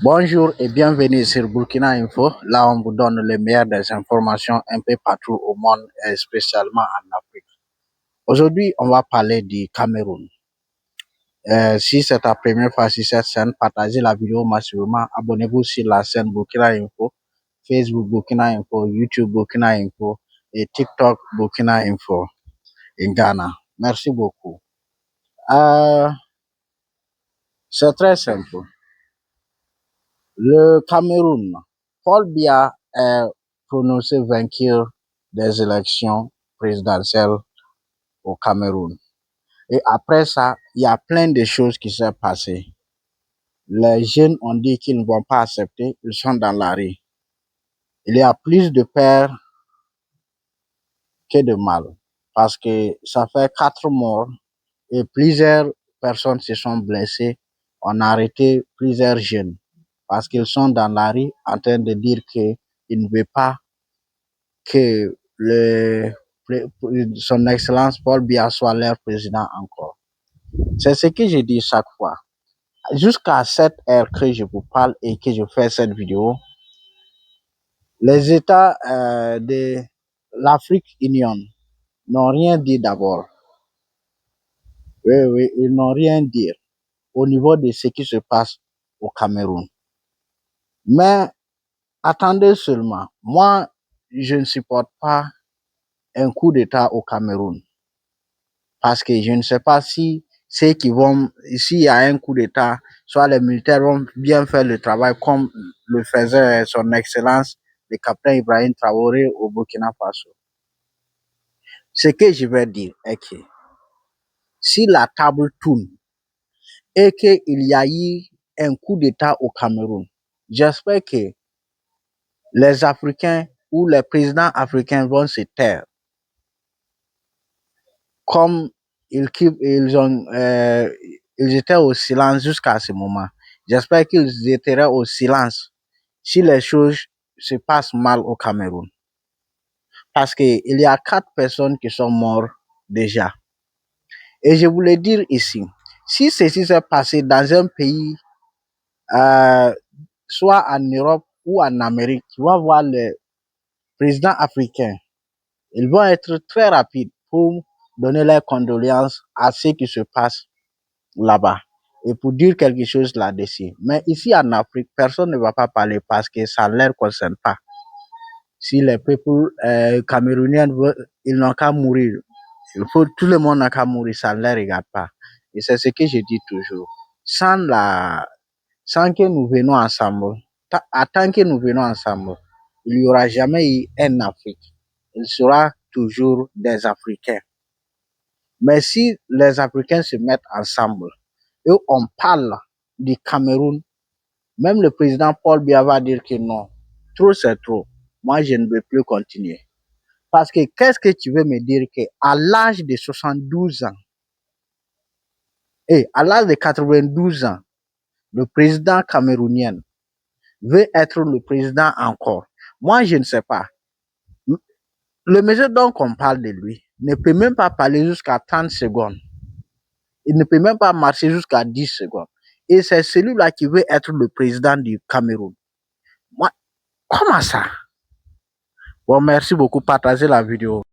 Bonjour et bienvenue sur Burkina Info. Là, on vous donne les meilleures des informations un peu partout au monde et spécialement en Afrique. Aujourd'hui, on va parler du Cameroun. Si c'est ta première fois sur cette chaîne, partagez la vidéo massivement. Abonnez-vous sur la chaîne Burkina Info, Facebook Burkina Info, YouTube Burkina Info et TikTok Burkina Info en Ghana. Merci beaucoup. C'est très simple. Le Cameroun, Paul Biya est prononcé vainqueur des élections présidentielles au Cameroun. Et après ça, il y a plein de choses qui sont passées. Les jeunes ont dit qu'ils ne vont pas accepter, ils sont dans la rue. Il y a plus de peur que de mal, parce que ça fait 4 morts et plusieurs personnes se sont blessées. On a arrêté plusieurs jeunes parce qu'ils sont dans la rue en train de dire qu'ils ne veulent pas que son Excellence Paul Biya soit leur président encore. C'est ce que je dis chaque fois. Jusqu'à cette heure que je vous parle et que je fais cette vidéo, les États de l'Afrique Union n'ont rien dit d'abord. Oui, ils n'ont rien dit au niveau de ce qui se passe au Cameroun. Mais attendez seulement, moi, je ne supporte pas un coup d'État au Cameroun. Parce que je ne sais pas si ceux qui vont, s'il y a un coup d'État, soit les militaires vont bien faire le travail comme le faisait son Excellence, le capitaine Ibrahim Traoré au Burkina Faso. Ce que je vais dire est que si la table tourne et qu'il y a eu un coup d'État au Cameroun, j'espère que les Africains ou les présidents africains vont se taire. Comme ils étaient au silence jusqu'à ce moment. J'espère qu'ils étaient au silence si les choses se passent mal au Cameroun. Parce qu'il y a 4 personnes qui sont mortes déjà. Et je voulais dire ici, si ceci s'est passé dans un pays, soit en Europe ou en Amérique, tu vas voir les présidents africains, ils vont être très rapides pour donner leurs condoléances à ce qui se passe là-bas et pour dire quelque chose là-dessus. Mais ici en Afrique, personne ne va pas parler parce que ça ne leur concerne pas. Si les peuples camerouniens veulent, ils n'ont qu'à mourir. Tout le monde n'a qu'à mourir, ça ne les regarde pas. Et c'est ce que je dis toujours. Sans que nous venons ensemble, tant que nous venons ensemble, il n'y aura jamais eu un Afrique. Il sera toujours des Africains. Mais si les Africains se mettent ensemble, et on parle du Cameroun, même le président Paul Biya va dire que non, trop c'est trop. Moi, je ne veux plus continuer. Parce que qu'est-ce que tu veux me dire qu'à l'âge de 72 ans, et à l'âge de 92 ans, le président camerounien veut être le président encore. Moi, je ne sais pas. Le monsieur dont on parle de lui ne peut même pas parler jusqu'à 30 secondes. Il ne peut même pas marcher jusqu'à 10 secondes. Et c'est celui-là qui veut être le président du Cameroun. Moi, comment ça? Bon, merci beaucoup. Partagez la vidéo.